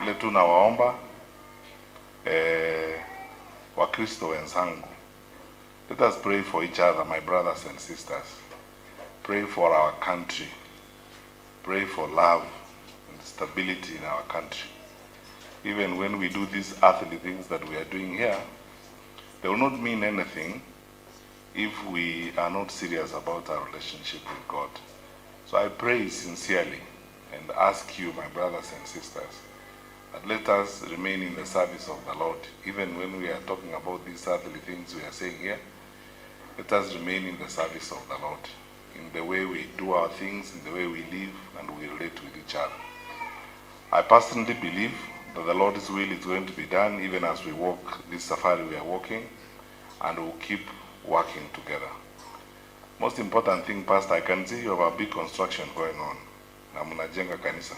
Ile tunawaomba Wakristo wenzangu, let us pray for each other, my brothers and sisters. Pray for our country. Pray for love and stability in our country. Even when we do these earthly things that we are doing here, they will not mean anything if we are not serious about our relationship with God. So I pray sincerely and ask you, my brothers and sisters, that let us remain in the service of the Lord. Even when we are talking about these earthly things we are saying here, let us remain in the service of the Lord, in the way we do our things, in the way we live and we relate with each other. I personally believe that the Lord's will is going to be done even as we walk this safari we are walking, and we'll keep working together. Most important thing, Pastor, I can see you have a big construction going on. Na mnajenga kanisa.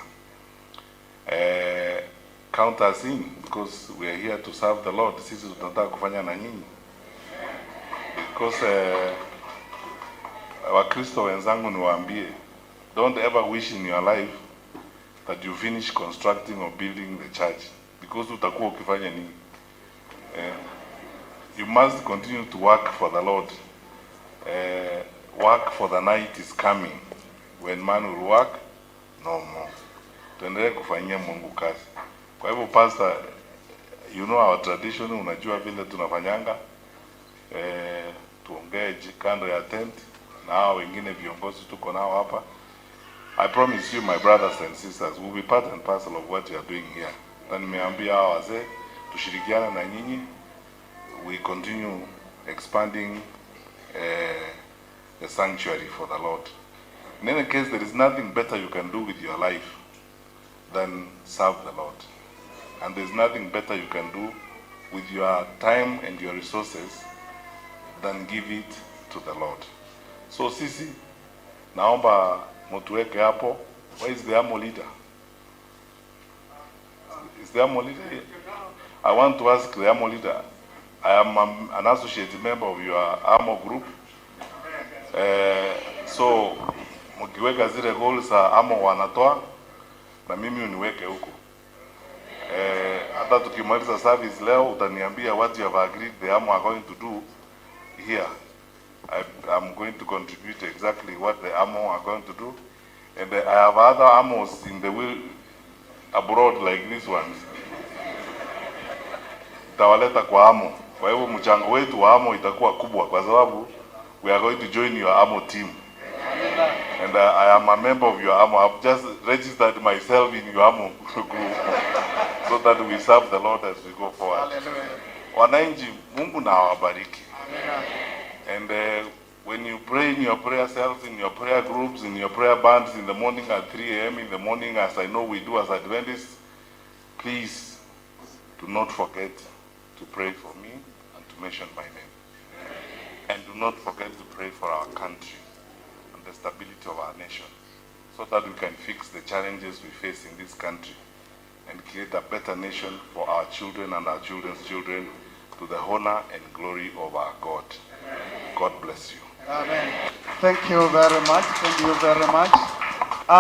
Count us in, because we are here to serve the Lord. Sisi tunataka kufanya na nyinyi. Because Wakristo wenzangu niwaambie, don't ever wish in your life that you finish constructing or building the church, because utakuwa ukifanya nini? You must continue to work for the Lord. Work for the night is coming. When man will work, no more. Tuendelee kufanyia Mungu kazi. Kwa hivyo Pastor, you know our tradition, unajua vile tunafanyanga. Tuongee kando ya tent na hao wengine viongozi tuko nao hapa. I promise you, my brothers and sisters, we'll be part and parcel of what you are doing here. Na nimeambia hao wazee tushirikiane na nyinyi. We continue expanding the sanctuary for the Lord. In any case, there is nothing better you can do with your life than serve the Lord. And there is nothing better you can do with your time and your resources than give it to the Lord. So sisi, naomba mutuweke hapo. Where is the AMO leader? Is the AMO leader here? I want to ask the AMO leader. I am an associate member of your AMO group. So mkiweka zile goals za AMO wanatoa na mimi uniweke huko. Hata tukimaliza service leo utaniambia what you have agreed the AMO are going to do here. I'm going to contribute exactly what the AMO are going to do. And I have other AMOs in the will abroad like this ones. Tawaleta kwa AMO. Kwa hivyo mchango wetu wa AMO itakuwa kubwa kwa sababu we are going to join your AMO team. And I am a member of your AMO. I've just registered myself in your AMO group so that we serve the Lord as we go forward. Wananchi, Mungu na awabariki. And when you pray in your prayer cells, in your prayer groups, in your prayer bands in the morning at 3 a.m. in the morning, as I know we do as Adventists, please do not forget to pray for me and to mention my name. And do not forget to pray for our country and the stability of our nation, so that we can fix the challenges we face in this country and create a better nation for our children and our children's children, to the honor and glory of our God. God bless you. Amen. Thank you very much. Thank you very much.